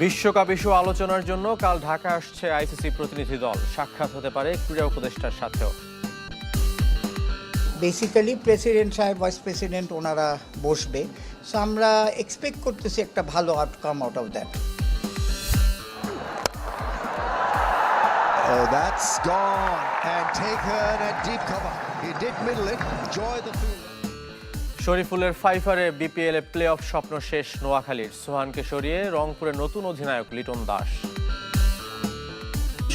বিশ্বকাপ ইস্যু আলোচনার জন্য কাল ঢাকা আসছে আইসিসি প্রতিনিধি দল। সাক্ষাৎ হতে পারে ক্রীড়া উপদেষ্টার সাথেও। বেসিক্যালি প্রেসিডেন্ট সাহেব, ভাইস প্রেসিডেন্ট ওনারা বসবে। সো আমরা এক্সপেক্ট করতেছি একটা ভালো outcome out of that. Oh, that's gone and taken at deep cover. He did middle it. Enjoy the field. শরীফুলের ফাইফারে বিপিএল এ প্লে অফ স্বপ্ন শেষ নোয়াখালীর। সোহানকে সরিয়ে রংপুরের নতুন অধিনায়ক লিটন দাস।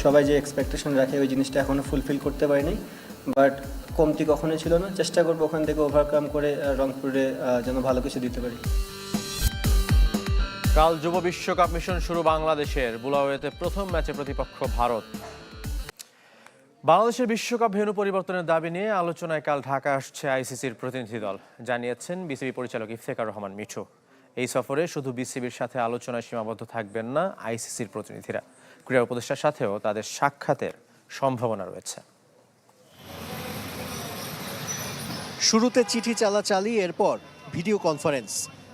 সবাই যে এক্সপেকটেশন রাখে ওই জিনিসটা এখনো ফুলফিল করতে পারিনি, বাট কমতি কখনোই ছিল না। চেষ্টা করবো ওখান থেকে ওভারকাম করে রংপুরে যেন ভালো কিছু দিতে পারি। কাল যুব বিশ্বকাপ মিশন শুরু বাংলাদেশের। বুলাওয়েতে প্রথম ম্যাচে প্রতিপক্ষ ভারত। বাংলাদেশের বিশ্বকাপ ভেন্যু পরিবর্তনের দাবি নিয়ে আলোচনায় কাল ঢাকা আসছে আইসিসির প্রতিনিধি দল, জানিয়েছেন বিসিবি পরিচালক ইফতেখার রহমান মিঠু। এই সফরে শুধু বিসিবির সাথে আলোচনায় সীমাবদ্ধ থাকবেন না আইসিসির প্রতিনিধিরা, ক্রীড়া উপদেষ্টার সাথেও তাদের সাক্ষাতের সম্ভাবনা রয়েছে। শুরুতে চিঠি চালাচালি, এরপর ভিডিও কনফারেন্স।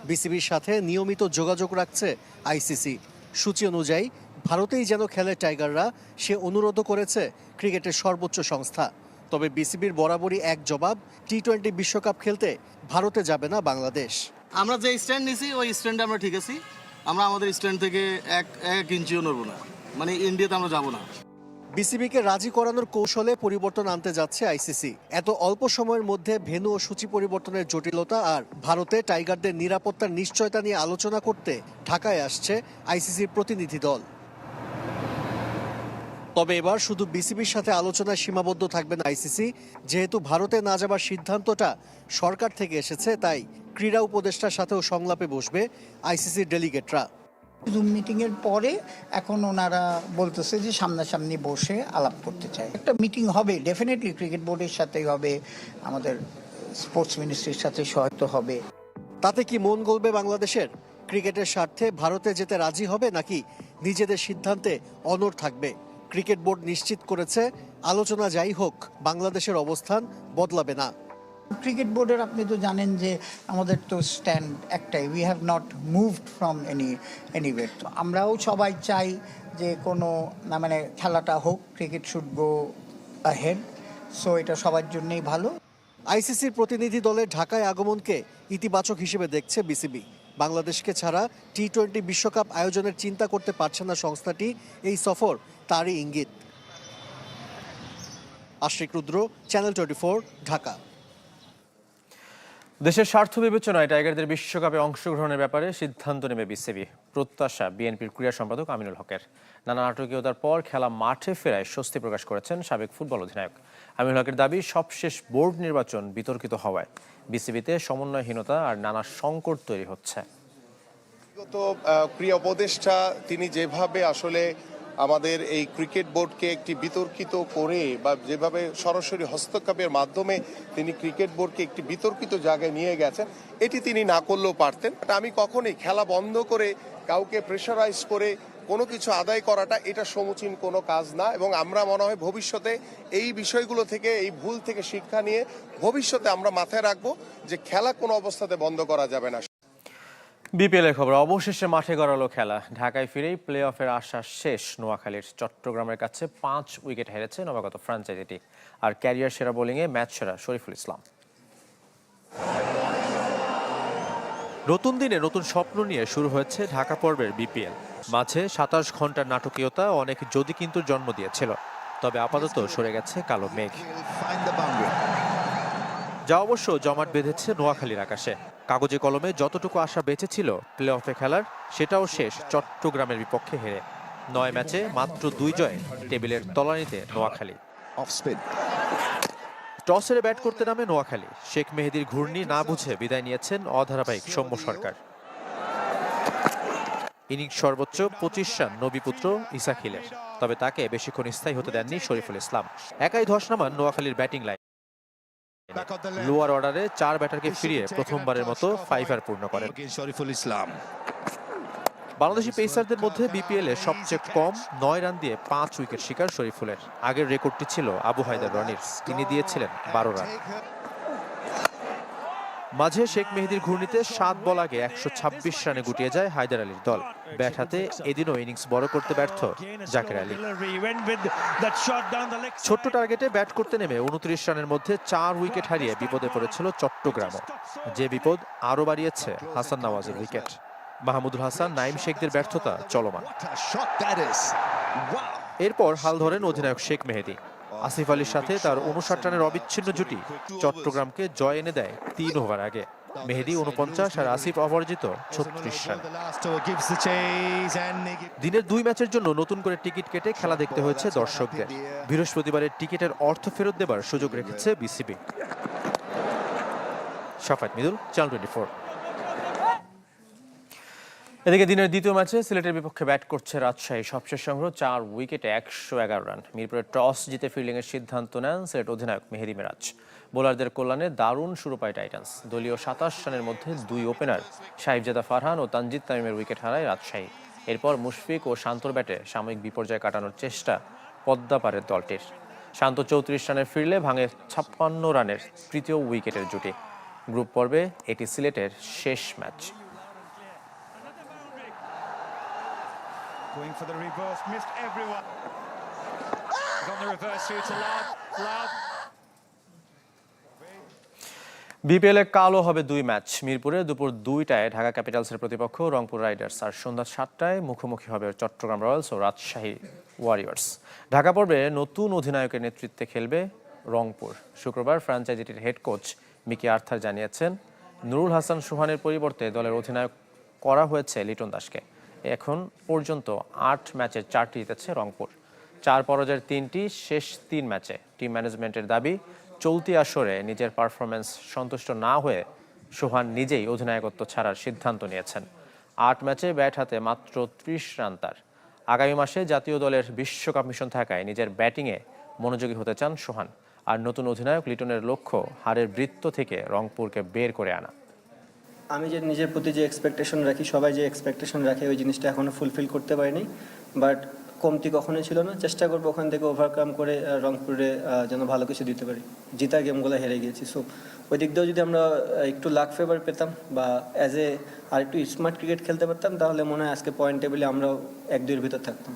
বিসিবির সাথে নিয়মিত যোগাযোগ রাখছে আইসিসি। সূচি অনুযায়ী ভারতেই যেন খেলে টাইগাররা, সে অনুরোধও করেছে ক্রিকেটের সর্বোচ্চ সংস্থা। তবে বিসিবির বরাবরই এক জবাব, টি-20 বিশ্বকাপ খেলতে ভারতে যাবে না বাংলাদেশ। আমরা যে স্ট্যান্ড নিছি ওই স্ট্যান্ডে আমরা ঠিক আছি। আমরা আমাদের স্ট্যান্ড থেকে এক ইঞ্চিও নড়ব না, মানে ইন্ডিয়াতে আমরা যাব না। বিসিবিকে রাজি করানোর কৌশলে পরিবর্তন আনতে যাচ্ছে আইসিসি। এত অল্প সময়ের মধ্যে ভেন্যু ও সূচি পরিবর্তনের জটিলতা আর ভারতে টাইগারদের নিরাপত্তার নিশ্চয়তা নিয়ে আলোচনা করতে ঢাকায় আসছে আইসিসির প্রতিনিধি দল। তবে এবার শুধু বিসিবির সাথে আলোচনায় সীমাবদ্ধ থাকবেন আইসিসি। যেহেতু ভারতে না যাবার সিদ্ধান্তটা সরকার থেকে এসেছে, তাই ক্রীড়া উপদেষ্টার সাথেও সংলাপে বসবে আইসিসির ডেলিগেটরা। জুম মিটিংয়ের পরে এখন ওনারা বলতেছে যে সামনাসামনি বসে আলাপ করতে চায়। একটা মিটিং হবে ডেফিনেটলি, ক্রিকেট বোর্ডের সাথেই হবে, আমাদের স্পোর্টস মিনিস্ট্রির সাথে হয়তো হবে। তাতে কি মন গলবে বাংলাদেশের? ক্রিকেটের স্বার্থে ভারতে যেতে রাজি হবে নাকি নিজেদের সিদ্ধান্তে অনড় থাকবে? ক্রিকেট বোর্ড নিশ্চিত করেছে আলোচনা যাই হোক, বাংলাদেশের অবস্থান বদলাবে না। ক্রিকেট বোর্ডের আপনি তো জানেন যে আমাদের তো স্ট্যান্ড একটাই, we have not moved from anyway. তো আমরাও সবাই চাই যে কোনো না মানে খেলাটা হোক, cricket should go ahead. So এটা সবার জন্যই ভালো। আইসিসির প্রতিনিধি দলের ঢাকায় আগমনকে ইতিবাচক হিসেবে দেখছে বিসিবি। বাংলাদেশকে ছাড়া টি-20 বিশ্বকাপ আয়োজনের চিন্তা করতে পারছে না সংস্থাটি। এই সফর তারই ইঙ্গিত। আশিক রুদ্র, চ্যানেল 24, ঢাকা। দেশের স্বার্থ বিবেচনায় টাইগারদের বিশ্বকাপে অংশগ্রহণের ব্যাপারে সিদ্ধান্ত নেবে বিসিবি, প্রত্যাশা বিএনপির ক্রীড়া সম্পাদক আমিনুল হকের। নানা নাটকীয়তার পর খেলা মাঠে ফেরায় স্বস্তি প্রকাশ করেছেন সাবেক ফুটবল অধিনায়ক। আমিনুল হকের দাবি, সবশেষ বোর্ড নির্বাচন বিতর্কিত হওয়ায় বিসিবিতে সমন্বয়হীনতা আর নানা সংকট তৈরি হচ্ছে। ক্রীড়া উপদেষ্টা তিনি যেভাবে আসলে আমাদের এই ক্রিকেট বোর্ডকে একটি বিতর্কিত করে বা যেভাবে সরাসরি হস্তক্ষেপের মাধ্যমে তিনি ক্রিকেট বোর্ডকে একটি বিতর্কিত জায়গায় নিয়ে গেছেন, এটি তিনি না করলেও পারতেন। আমি কখনোই খেলা বন্ধ করে কাউকে প্রেশারাইজ করে কোনো কিছু আদায় করাটা এটা সমীচীন কোনো কাজ না। এবং আমরা মনে হয় ভবিষ্যতে এই বিষয়গুলো থেকে, এই ভুল থেকে শিক্ষা নিয়ে ভবিষ্যতে আমরা মাথায় রাখবো যে খেলা কোনো অবস্থাতে বন্ধ করা যাবে না। বিপিএল এর খবর, অবশেষে মাঠে গড়ালো খেলা। ঢাকায় ফিরেই প্লে অফের আশা শেষ নোয়াখালীর। চট্টগ্রামের কাছে 5 উইকেট হেরেছে নবাগত ফ্র্যাঞ্চাইজিটি। আর ক্যারিয়ার সেরা বোলিংয়ে ম্যাচ সেরা শরীফুল ইসলাম। নতুন দিনে নতুন স্বপ্ন নিয়ে শুরু হয়েছে ঢাকা পর্বের বিপিএল। মাঝে 27 ঘন্টার নাটকীয়তা অনেক যদি কিন্তু জন্ম দিয়েছিল, তবে আপাতত সরে গেছে কালো মেঘ, যা অবশ্য জমাট বেঁধেছে নোয়াখালীর আকাশে। কাগজে কলমে যতটুকু আশা বেঁচে ছিল প্লে অফে খেলার, সেটাও শেষ চট্টগ্রামের বিপক্ষে হেরে। 9 ম্যাচে মাত্র 2 জয়ে টেবিলের তলানিতে নোয়াখালী। টস হেরে ব্যাট করতে নামে নোয়াখালী। শেখ মেহেদীর ঘূর্ণি না বুঝে বিদায় নিয়েছেন অধারাবাহিক সৌম্য সরকার। ইনিংস সর্বোচ্চ 25 রান নবীপুত্র ইসাখিলের, তবে তাকে বেশিক্ষণ স্থায়ী হতে দেননি শরীফুল ইসলাম। একাই ধস নামান নোয়াখালীর ব্যাটিং লাইন। লোয়ার অর্ডারে 4 ব্যাটারকে ফিরিয়ে প্রথমবারের মতো 5 পূর্ণ করেন শরীফুল ইসলাম। বাংলাদেশি পেসারদের মধ্যে বিপিএল এ সবচেয়ে কম 9 রান দিয়ে 5 উইকেট শিকার শরীফুলের। আগের রেকর্ডটি ছিল আবু হায়দার রনির, তিনি দিয়েছিলেন 12 রান। মাঝে শেখ মেহেদীর ঘূর্ণিতে 7 বল আগে 126 রানে গুটিয়ে যায় হায়দার আলীর দল। ব্যাট হাতে এদিনও ইনিংস বড় করতে ব্যর্থ জাকের আলী। ছোট্ট টার্গেটে ব্যাট করতে নেমে 29 রানের মধ্যে 4 উইকেট হারিয়ে বিপদে পড়েছিল চট্টগ্রামও। যে বিপদ আরও বাড়িয়েছে হাসান নওয়াজের উইকেট। মাহমুদুল হাসান, নাইম শেখদের ব্যর্থতা চলমান। এরপর হাল ধরেন অধিনায়ক শেখ মেহেদী। আসিফ আলীর সাথে তার 59 রানের অবিচ্ছিন্ন জুটি চট্টগ্রামকে জয় এনে দেয় 3 ওভার আগে। মেহেদী 49 আর আসিফ অপরাজিত 36 রানে। দিনের 2 ম্যাচের জন্য নতুন করে টিকিট কেটে খেলা দেখতে হয়েছে দর্শকদের। বৃহস্পতিবারের টিকিটের অর্থ ফেরত দেবার সুযোগ রেখেছে বিসিবি। শাফাত মিদুল, চ্যানেল 24। এদিকে দিনের দ্বিতীয় ম্যাচে সিলেটের বিপক্ষে ব্যাট করছে রাজশাহী। সবশেষ সংগ্রহ 4 উইকেটে 111 রান। মিরপুরে টস জিতে ফিল্ডিংয়ের সিদ্ধান্ত নেন সিলেট অধিনায়ক মেহেদী মিরাজ। বোলারদের কল্যাণে দারুণ শুরু পায় টাইটান্স। দলীয় 27 রানের মধ্যে 2 ওপেনার সাহিবজাদা ফারহান ও তানজিদ তামিমের উইকেট হারায় রাজশাহী। এরপর মুশফিক ও শান্তর ব্যাটে সাময়িক বিপর্যয় কাটানোর চেষ্টা পদ্মাপাড়ের দলটির। শান্ত 34 রানে ফিরলে ভাঙে 56 রানের তৃতীয় উইকেটের জুটি। গ্রুপ পর্বে এটি সিলেটের শেষ match. Going for the reverse, missed everyone. He's on the reverse shoot to Loud. BPL এ কালও হবে 2 ম্যাচ। মিরপুরে দুপুর 2টায় ঢাকা ক্যাপিটালসের প্রতিপক্ষ রংপুর রাইডার্স, আর সন্ধ্যা 7টায় মুখোমুখি হবে চট্টগ্রাম রয়্যালস ও রাজশাহী ওয়ারিয়র্স। ঢাকা পর্বে নতুন অধিনায়কের নেতৃত্বে খেলবে রংপুর। শুক্রবার ফ্র্যাঞ্চাইজিটির হেড কোচ মিকি আর্থার জানিয়েছেন, নুরুল হাসান সোহানের পরিবর্তে দলের অধিনায়ক করা হয়েছে লিটন দাসকে। এখন পর্যন্ত 8 ম্যাচের 4টি জিতেছে রংপুর। 4 পরাজয়ের 3টি শেষ 3 ম্যাচে। টিম ম্যানেজমেন্টের দাবি, চলতি আসরে নিজের পারফরমেন্স সন্তুষ্ট না হয়ে সোহান নিজেই অধিনায়কত্ব ছাড়ার সিদ্ধান্ত নিয়েছেন। 8 ম্যাচে ব্যাট হাতে মাত্র 30 রান তার। আগামী মাসে জাতীয় দলের বিশ্বকাপ মিশন থাকায় নিজের ব্যাটিংয়ে মনোযোগী হতে চান সোহান। আর নতুন অধিনায়ক লিটনের লক্ষ্য হারের বৃত্ত থেকে রংপুরকে বের করে আনা। আমি যে নিজের প্রতি যে এক্সপেকটেশন রাখি, সবাই যে এক্সপেকটেশন রাখে, ওই জিনিসটা এখনও ফুলফিল করতে পারিনি। বাট কমতি কখনোই ছিল না। চেষ্টা করবো ওখান থেকে ওভারকাম করে রংপুরে যেন ভালো কিছু দিতে পারি। জিতা গেমগুলো হেরে গিয়েছি, সো ওই দিক দিয়েও যদি আমরা একটু লাক ফেভার পেতাম বা অ্যাজ এ আর একটু স্মার্ট ক্রিকেট খেলতে পারতাম, তাহলে মনে হয় আজকে পয়েন্ট টেবিলে আমরাও 1-2-এর ভিতর থাকতাম।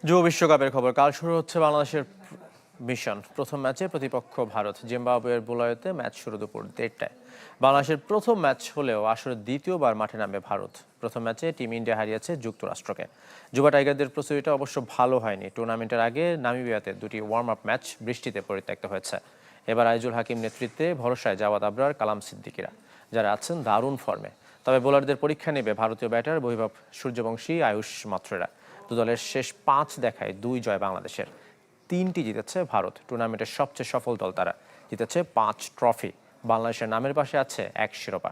যুব বিশ্বকাপের খবর। কাল শুরু হচ্ছে বাংলাদেশের মিশন। প্রথম ম্যাচে প্রতিপক্ষ ভারত। জিম্বাবুয়ের বুলায়োতে ম্যাচ শুরু দুপুর 1টায়। বাংলাদেশের প্রথম ম্যাচ হলেও আসলে দ্বিতীয়বার মাঠে নামবে ভারত। প্রথম ম্যাচে টিম ইন্ডিয়া হারিয়েছে যুক্তরাষ্ট্রকে। যুবা টাইগারদের প্রস্তুতিটা অবশ্য ভালো হয়নি। টুর্নামেন্টের আগে নামিবিয়াতে 2টি ওয়ার্ম আপ ম্যাচ বৃষ্টিতে পরিত্যক্ত হয়েছে। এবার আইজুল হাকিম নেতৃত্বে ভরসায় জাওয়াদ আবরার, কালাম সিদ্দিকিরা, যারা আছেন দারুণ ফর্মে। তবে বোলারদের পরীক্ষা নেবে ভারতীয় ব্যাটার বৈভব সূর্যবংশী, আয়ুষ মাত্রেরা। দু দলের শেষ 5 দেখায় 2 জয় বাংলাদেশের। 3টি জিতেছে ভারত। টুর্নামেন্টের সবচেয়ে সফল দল তারা। জিতেছে 5 ট্রফি। বাংলাদেশের নামের পাশে আছে 1 শিরোপা।